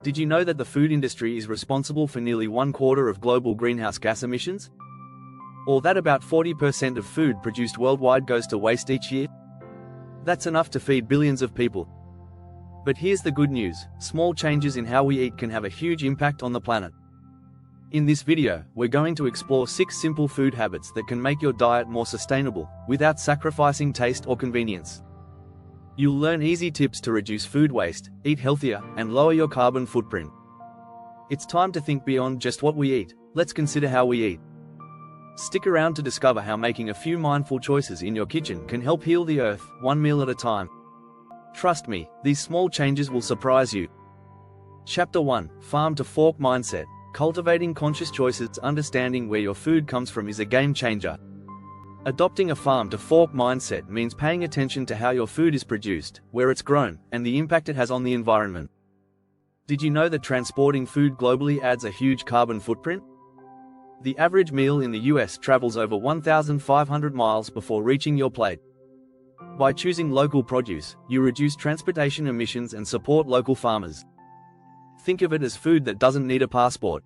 Did you know that the food industry is responsible for nearly 1/4 of global greenhouse gas emissions? Or that about 40% of food produced worldwide goes to waste each year? That's enough to feed billions of people. But here's the good news: small changes in how we eat can have a huge impact on the planet. In this video, we're going to explore 6 simple food habits that can make your diet more sustainable, without sacrificing taste or convenience. You'll learn easy tips to reduce food waste, eat healthier, and lower your carbon footprint. It's time to think beyond just what we eat. Let's consider how we eat. Stick around to discover how making a few mindful choices in your kitchen can help heal the earth, one meal at a time. Trust me, these small changes will surprise you. Chapter 1: Farm to Fork Mindset. Cultivating conscious choices. Understanding where your food comes from is a game changer. Adopting a farm-to-fork mindset means paying attention to how your food is produced, where it's grown, and the impact it has on the environment. Did you know that transporting food globally adds a huge carbon footprint? The average meal in the US travels over 1,500 miles before reaching your plate. By choosing local produce, you reduce transportation emissions and support local farmers. Think of it as food that doesn't need a passport.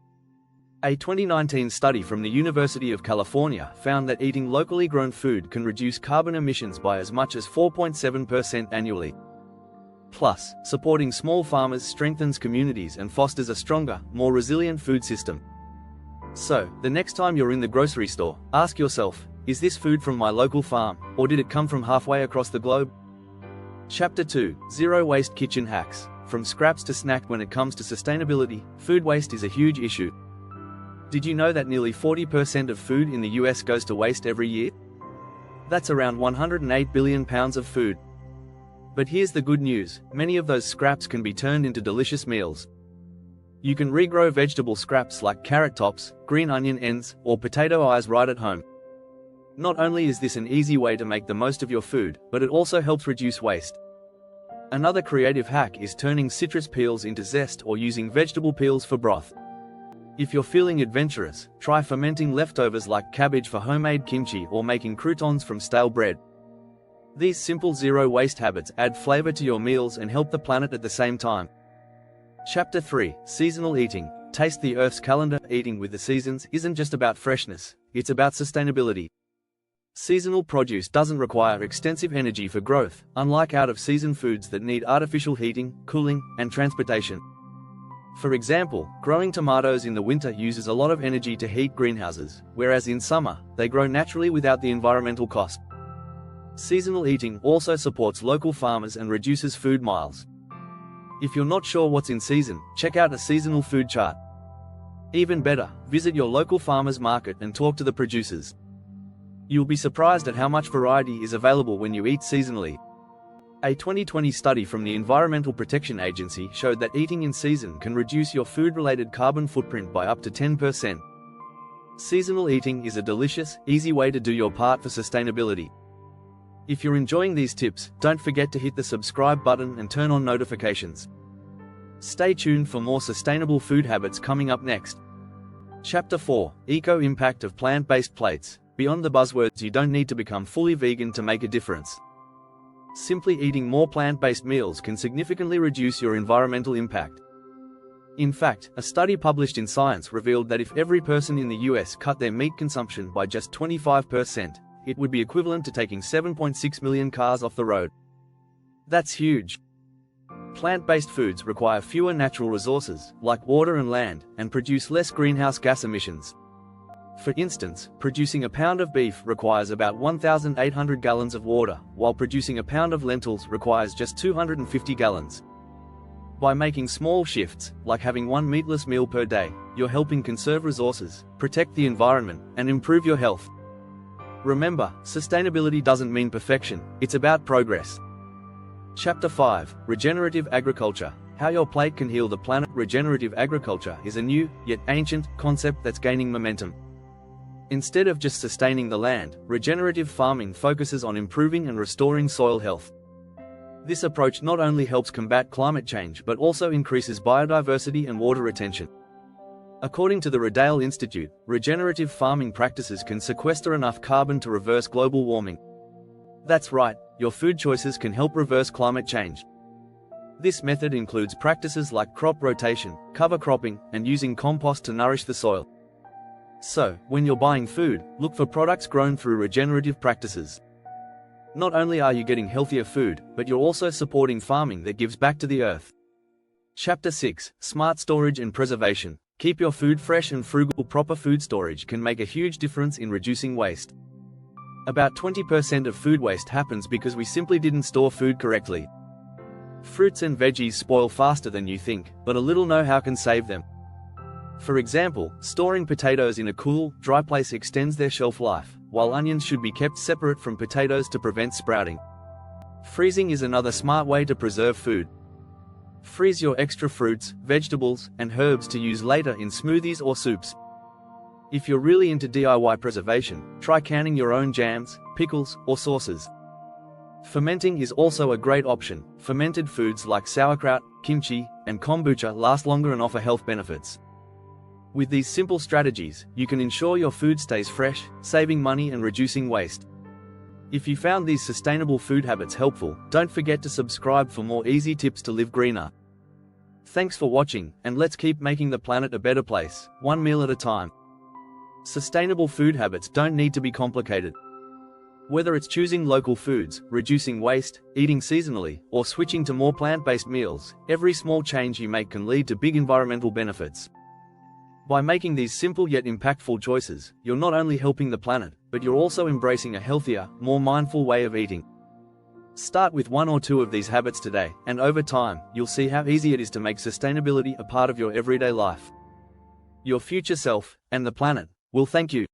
A 2019 study from the University of California found that eating locally grown food can reduce carbon emissions by as much as 4.7% annually. Plus, supporting small farmers strengthens communities and fosters a stronger, more resilient food system. So, the next time you're in the grocery store, ask yourself, is this food from my local farm, or did it come from halfway across the globe? Chapter 2: Zero Waste Kitchen Hacks. From scraps to snack. When it comes to sustainability, food waste is a huge issue. Did you know that nearly 40% of food in the US goes to waste every year? That's around 108 billion pounds of food. But here's the good news: many of those scraps can be turned into delicious meals. You can regrow vegetable scraps like carrot tops, green onion ends, or potato eyes right at home. Not only is this an easy way to make the most of your food, but it also helps reduce waste. Another creative hack is turning citrus peels into zest or using vegetable peels for broth. If you're feeling adventurous, try fermenting leftovers like cabbage for homemade kimchi or making croutons from stale bread. These simple zero-waste habits add flavor to your meals and help the planet at the same time. Chapter 3: Seasonal Eating. Taste the Earth's calendar. Eating with the seasons isn't just about freshness, it's about sustainability. Seasonal produce doesn't require extensive energy for growth, unlike out-of-season foods that need artificial heating, cooling, and transportation. For example, growing tomatoes in the winter uses a lot of energy to heat greenhouses, whereas in summer, they grow naturally without the environmental cost. Seasonal eating also supports local farmers and reduces food miles. If you're not sure what's in season, check out a seasonal food chart. Even better, visit your local farmers market and talk to the producers. You'll be surprised at how much variety is available when you eat seasonally. A 2020 study from the Environmental Protection Agency showed that eating in season can reduce your food-related carbon footprint by up to 10%. Seasonal eating is a delicious, easy way to do your part for sustainability. If you're enjoying these tips, don't forget to hit the subscribe button and turn on notifications. Stay tuned for more sustainable food habits coming up next. Chapter 4: Eco-Impact of Plant-Based Plates. Beyond the buzzwords, you don't need to become fully vegan to make a difference. Simply eating more plant-based meals can significantly reduce your environmental impact. In fact, a study published in Science revealed that if every person in the US cut their meat consumption by just 25%, it would be equivalent to taking 7.6 million cars off the road. That's huge. Plant-based foods require fewer natural resources, like water and land, and produce less greenhouse gas emissions. For instance, producing a pound of beef requires about 1,800 gallons of water, while producing a pound of lentils requires just 250 gallons. By making small shifts, like having one meatless meal per day, you're helping conserve resources, protect the environment, and improve your health. Remember, sustainability doesn't mean perfection, it's about progress. Chapter 5: Regenerative Agriculture. How your plate can heal the planet. Regenerative agriculture is a new, yet ancient, concept that's gaining momentum. Instead of just sustaining the land, regenerative farming focuses on improving and restoring soil health. This approach not only helps combat climate change but also increases biodiversity and water retention. According to the Riddale Institute, regenerative farming practices can sequester enough carbon to reverse global warming. That's right, your food choices can help reverse climate change. This method includes practices like crop rotation, cover cropping, and using compost to nourish the soil. So, when you're buying food, look for products grown through regenerative practices. Not only are you getting healthier food, but you're also supporting farming that gives back to the earth. Chapter 6: Smart Storage and Preservation. Keep your food fresh and frugal. Proper food storage can make a huge difference in reducing waste. About 20% of food waste happens because we simply didn't store food correctly. Fruits and veggies spoil faster than you think, but a little know-how can save them. For example, storing potatoes in a cool, dry place extends their shelf life, while onions should be kept separate from potatoes to prevent sprouting. Freezing is another smart way to preserve food. Freeze your extra fruits, vegetables, and herbs to use later in smoothies or soups. If you're really into DIY preservation, try canning your own jams, pickles, or sauces. Fermenting is also a great option. Fermented foods like sauerkraut, kimchi, and kombucha last longer and offer health benefits. With these simple strategies, you can ensure your food stays fresh, saving money and reducing waste. If you found these sustainable food habits helpful, don't forget to subscribe for more easy tips to live greener. Thanks for watching, and let's keep making the planet a better place, one meal at a time. Sustainable food habits don't need to be complicated. Whether it's choosing local foods, reducing waste, eating seasonally, or switching to more plant-based meals, every small change you make can lead to big environmental benefits. By making these simple yet impactful choices, you're not only helping the planet, but you're also embracing a healthier, more mindful way of eating. Start with one or two of these habits today, and over time, you'll see how easy it is to make sustainability a part of your everyday life. Your future self, and the planet, will thank you.